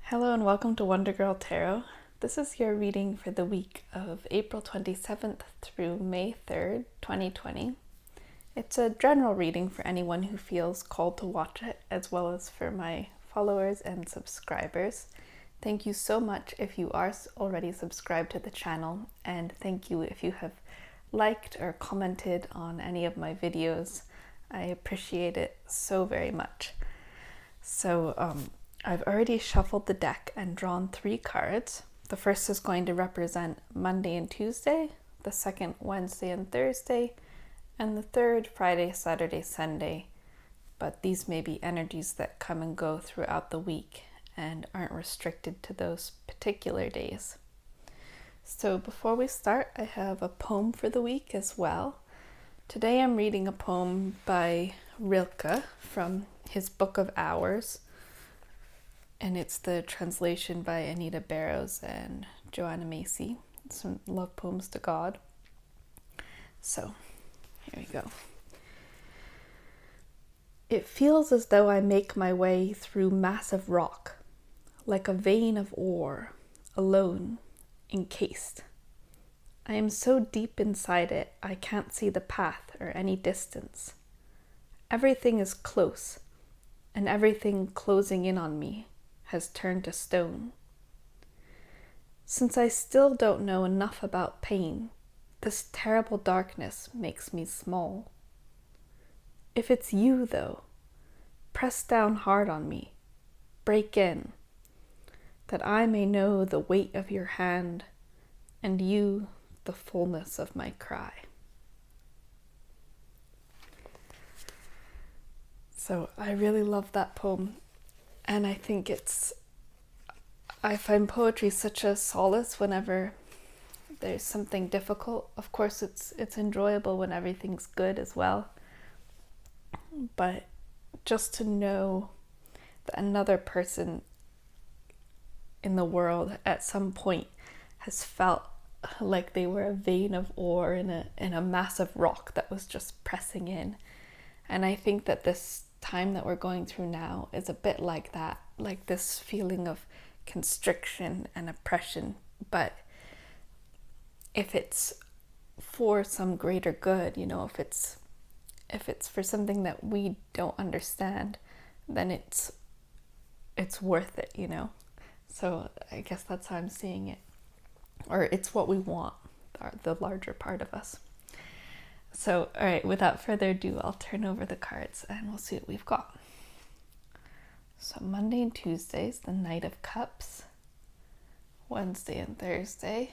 Hello and welcome to Wonder Girl Tarot. This is your reading for the week of April 27th through May 3rd, 2020. It's a general reading for anyone who feels called to watch it, as well as for my followers and subscribers. Thank you so much if you are already subscribed to the channel, and thank you if you have liked or commented on any of my videos. I appreciate it so very much. So, I've already shuffled the deck and drawn 3 cards. The first is going to represent Monday and Tuesday, the second Wednesday and Thursday, and the third Friday, Saturday, Sunday. But these may be energies that come and go throughout the week and aren't restricted to those particular days. So before we start, I have a poem for the week as well. Today I'm reading a poem by Rilke from his Book of Hours. And it's the translation by Anita Barrows and Joanna Macy. Some love poems to God. So, here we go. It feels as though I make my way through massive rock, like a vein of ore, alone, encased. I am so deep inside it, I can't see the path or any distance. Everything is close, and everything closing in on me has turned to stone. Since I still don't know enough about pain, this terrible darkness makes me small. If it's you, though, press down hard on me, break in, that I may know the weight of your hand, and you the fullness of my cry. So I really love that poem. And I think I find poetry such a solace whenever there's something difficult. Of course, it's enjoyable when everything's good as well. But just to know that another person in the world at some point has felt like they were a vein of ore in a massive rock that was just pressing in. And I think that this time that we're going through now is a bit like that, like this feeling of constriction and oppression. But if it's for some greater good, if it's for something that we don't understand, then it's worth it, So I guess that's how I'm seeing it, or it's what we want, the larger part of us. So, all right, without further ado, I'll turn over the cards and we'll see what we've got. So Monday and Tuesday is the Knight of Cups. Wednesday and Thursday,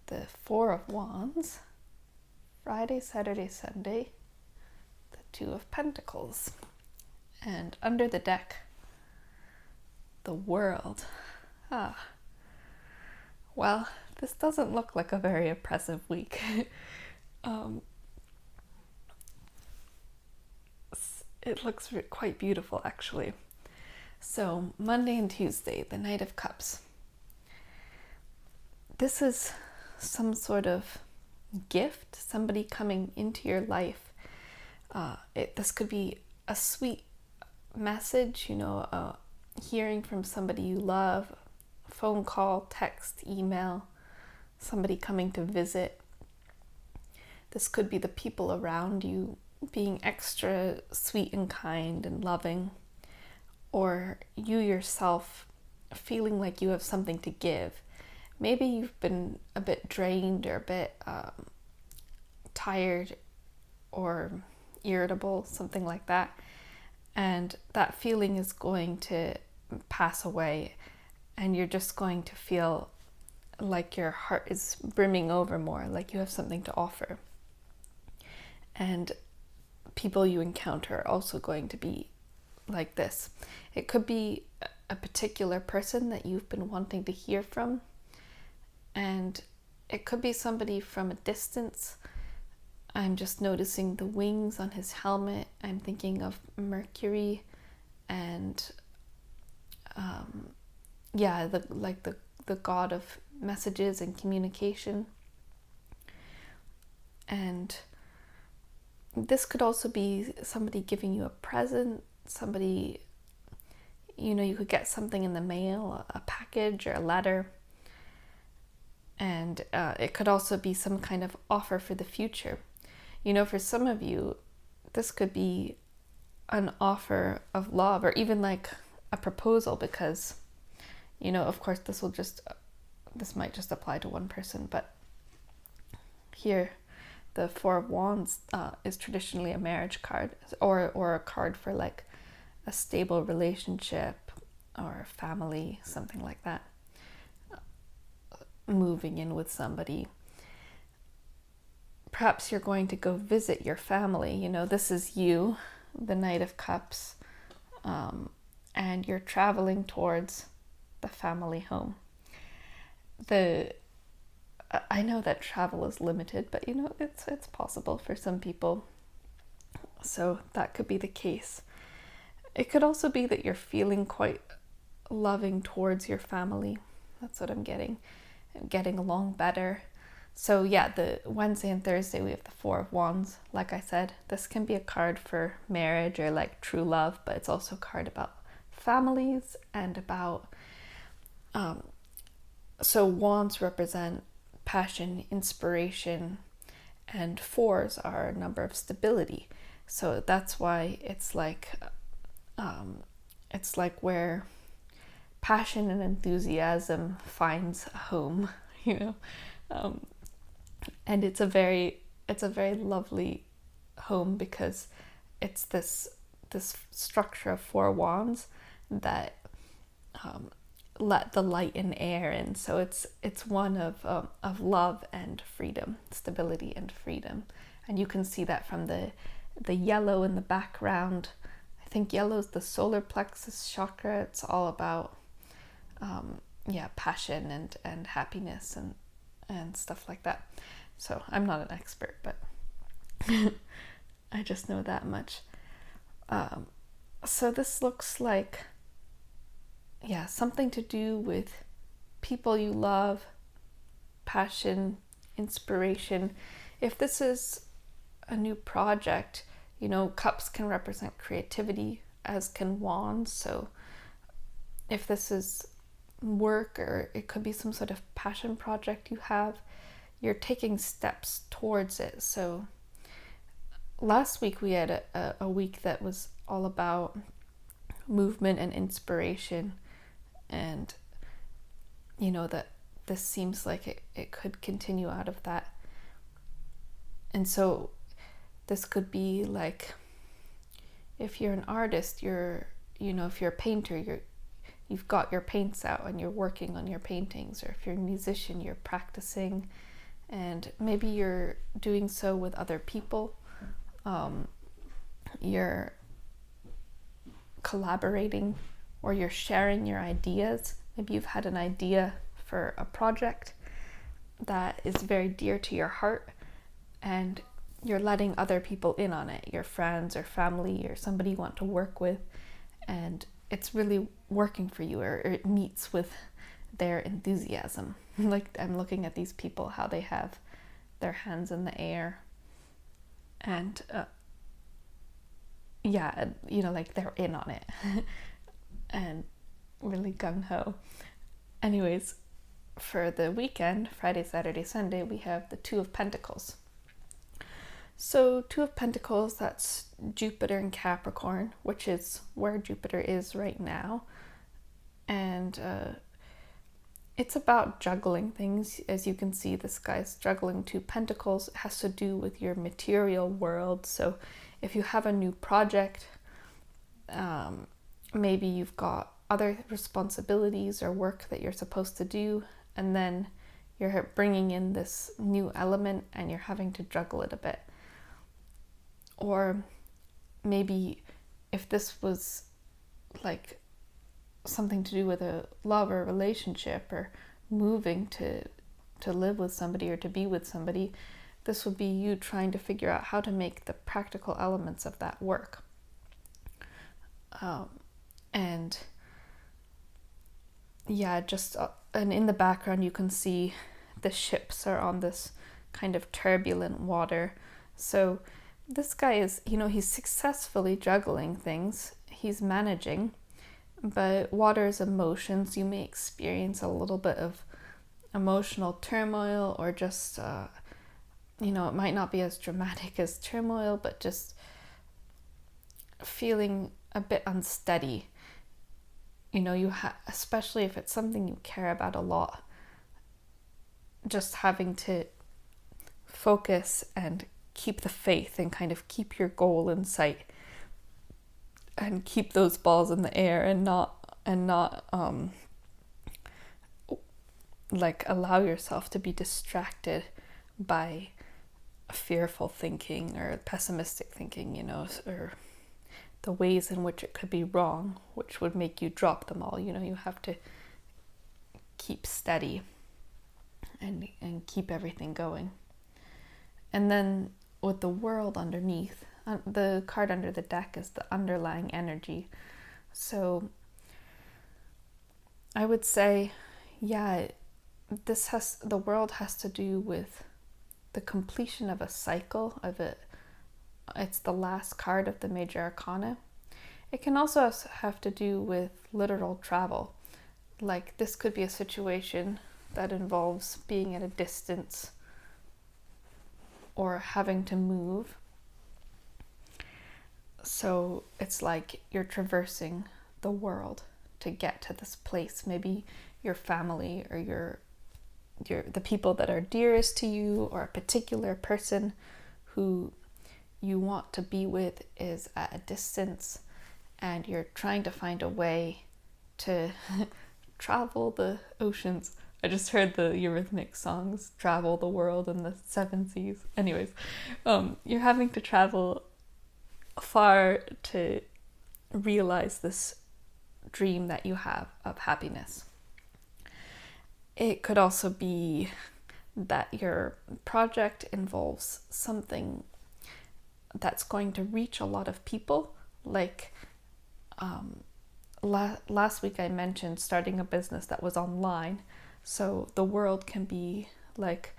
the Four of Wands. Friday, Saturday, Sunday, the Two of Pentacles. And under the deck, the World. Well, this doesn't look like a very oppressive week. It looks quite beautiful, actually. So Monday and Tuesday, the Knight of Cups. This is some sort of gift, somebody coming into your life. This could be a sweet message, hearing from somebody you love, phone call, text, email, somebody coming to visit. This could be the people around you being extra sweet and kind and loving, or you yourself feeling like you have something to give. Maybe you've been a bit drained or a bit tired or irritable, something like that, and that feeling is going to pass away, and you're just going to feel like your heart is brimming over more, like you have something to offer. And people you encounter are also going to be like this. It could be a particular person that you've been wanting to hear from, and it could be somebody from a distance. I'm just noticing the wings on his helmet. I'm thinking of Mercury and the god of messages and communication. And this could also be somebody giving you a present, somebody, you could get something in the mail, a package or a letter. And it could also be some kind of offer for the future. For some of you, this could be an offer of love, or even like a proposal, because, of course this might just apply to one person, but here the Four of Wands is traditionally a marriage card, or a card for like a stable relationship or family, something like that. Moving in with somebody. Perhaps you're going to go visit your family. This is you, the Knight of Cups, and you're traveling towards the family home. I know that travel is limited, but it's possible for some people. So that could be the case. It could also be that you're feeling quite loving towards your family. That's what I'm getting along better. So yeah, the Wednesday and Thursday we have the Four of Wands. Like I said, this can be a card for marriage or like true love, but it's also a card about families and about so wands represent passion, inspiration, and fours are a number of stability. So that's why it's like where passion and enthusiasm finds a home, and it's a very lovely home, because it's this structure of four wands that let the light and air in. So it's one of love and freedom, stability and freedom, and you can see that from the yellow in the background. I think yellow is the solar plexus chakra. It's all about passion and happiness and stuff like that. So I'm not an expert, but I just know that much. So this looks like something to do with people you love, passion, inspiration. If this is a new project, cups can represent creativity, as can wands. So if this is work, or it could be some sort of passion project you have, you're taking steps towards it. So last week we had a week that was all about movement and inspiration, and that this seems like it could continue out of that. And so this could be like, if you're an artist, if you're a painter, you've got your paints out and you're working on your paintings, or if you're a musician, you're practicing, and maybe you're doing so with other people. You're collaborating, or you're sharing your ideas. Maybe you've had an idea for a project that is very dear to your heart, and you're letting other people in on it, your friends or family or somebody you want to work with, and it's really working for you, or it meets with their enthusiasm. Like, I'm looking at these people, how they have their hands in the air, and like they're in on it and really gung-ho. Anyways, for the weekend, Friday, Saturday, Sunday, we have the Two of Pentacles. So Two of Pentacles, that's Jupiter in Capricorn, which is where Jupiter is right now. And it's about juggling things. As you can see, this guy's juggling two pentacles. It has to do with your material world. So if you have a new project, maybe you've got other responsibilities or work that you're supposed to do, and then you're bringing in this new element and you're having to juggle it a bit. Or maybe if this was like something to do with a love or relationship, or moving to live with somebody or to be with somebody, this would be you trying to figure out how to make the practical elements of that work. And in the background you can see the ships are on this kind of turbulent water. So this guy is, he's successfully juggling things. He's managing, But water is emotions. You may experience a little bit of emotional turmoil, or just, it might not be as dramatic as turmoil, but just feeling a bit unsteady. Especially if it's something you care about a lot, just having to focus and keep the faith and kind of keep your goal in sight and keep those balls in the air, and not like allow yourself to be distracted by fearful thinking or pessimistic thinking, or the ways in which it could be wrong, which would make you drop them all. You have to keep steady and keep everything going. And then with the world underneath, the card under the deck is the underlying energy. So I would say, the world has to do with the completion of a cycle of it. It's the last card of the major arcana. It can also have to do with literal travel. Like, this could be a situation that involves being at a distance or having to move. So it's like you're traversing the world to get to this place. Maybe your family or the people that are dearest to you, or a particular person who you want to be with is at a distance, and you're trying to find a way to travel the oceans. I just heard the Eurythmics songs, Travel the World and the Seven Seas. Anyways, you're having to travel far to realize this dream that you have of happiness. It could also be that your project involves something that's going to reach a lot of people. Like, last week I mentioned starting a business that was online. So the world can be like,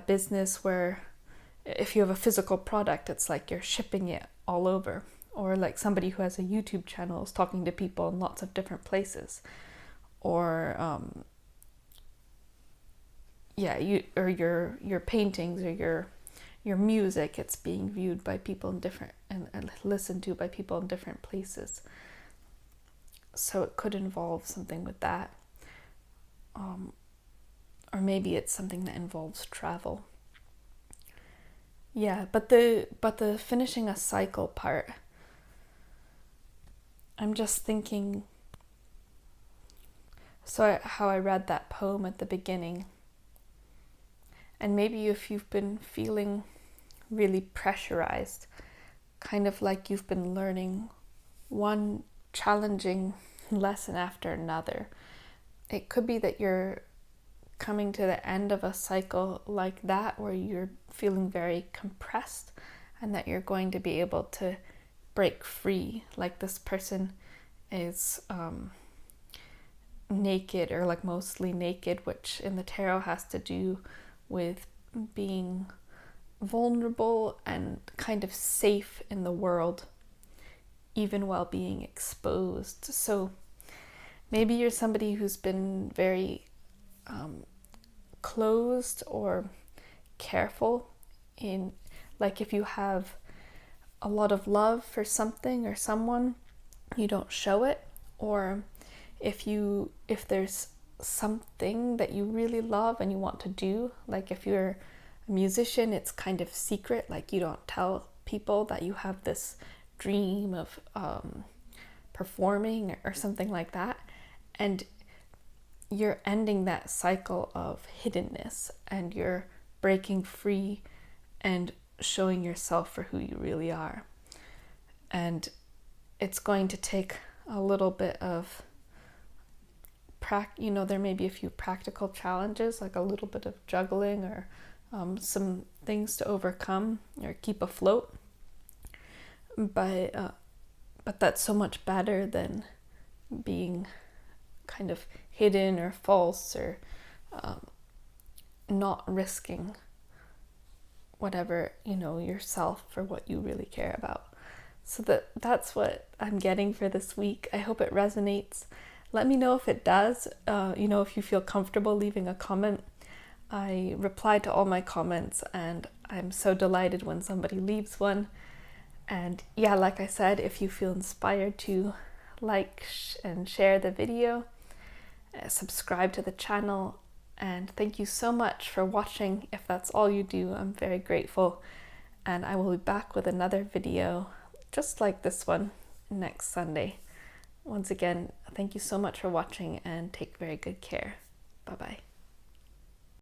business where if you have a physical product, it's like you're shipping it all over. Or like somebody who has a YouTube channel is talking to people in lots of different places. Or your paintings or your music, it's being viewed by people in different and listened to by people in different places. So it could involve something with that. Or maybe it's something that involves travel. Yeah, but the finishing a cycle part, I'm just thinking, how I read that poem at the beginning, and maybe if you've been feeling really pressurized, kind of like you've been learning one challenging lesson after another, it could be that you're coming to the end of a cycle like that, where you're feeling very compressed, and that you're going to be able to break free. Like, this person is naked, or like mostly naked, which in the tarot has to do with being vulnerable and kind of safe in the world, even while being exposed. So maybe you're somebody who's been very closed or careful in, like, if you have a lot of love for something or someone, you don't show it. Or if there's something that you really love and you want to do, like if you're a musician, it's kind of secret, like you don't tell people that you have this dream of performing or something like that, and you're ending that cycle of hiddenness, and you're breaking free and showing yourself for who you really are. And it's going to take a little bit of there may be a few practical challenges, like a little bit of juggling, or some things to overcome or keep afloat. But that's so much better than being kind of hidden or false, or not risking whatever, yourself for what you really care about. So that's what I'm getting for this week. I hope it resonates. Let me know if it does. If you feel comfortable leaving a comment. I reply to all my comments, and I'm so delighted when somebody leaves one. And yeah, like I said, if you feel inspired to like and share the video, subscribe to the channel, and thank you so much for watching. If that's all you do, I'm very grateful. And I will be back with another video just like this one next Sunday. Once again, thank you so much for watching, and take very good care. Bye bye.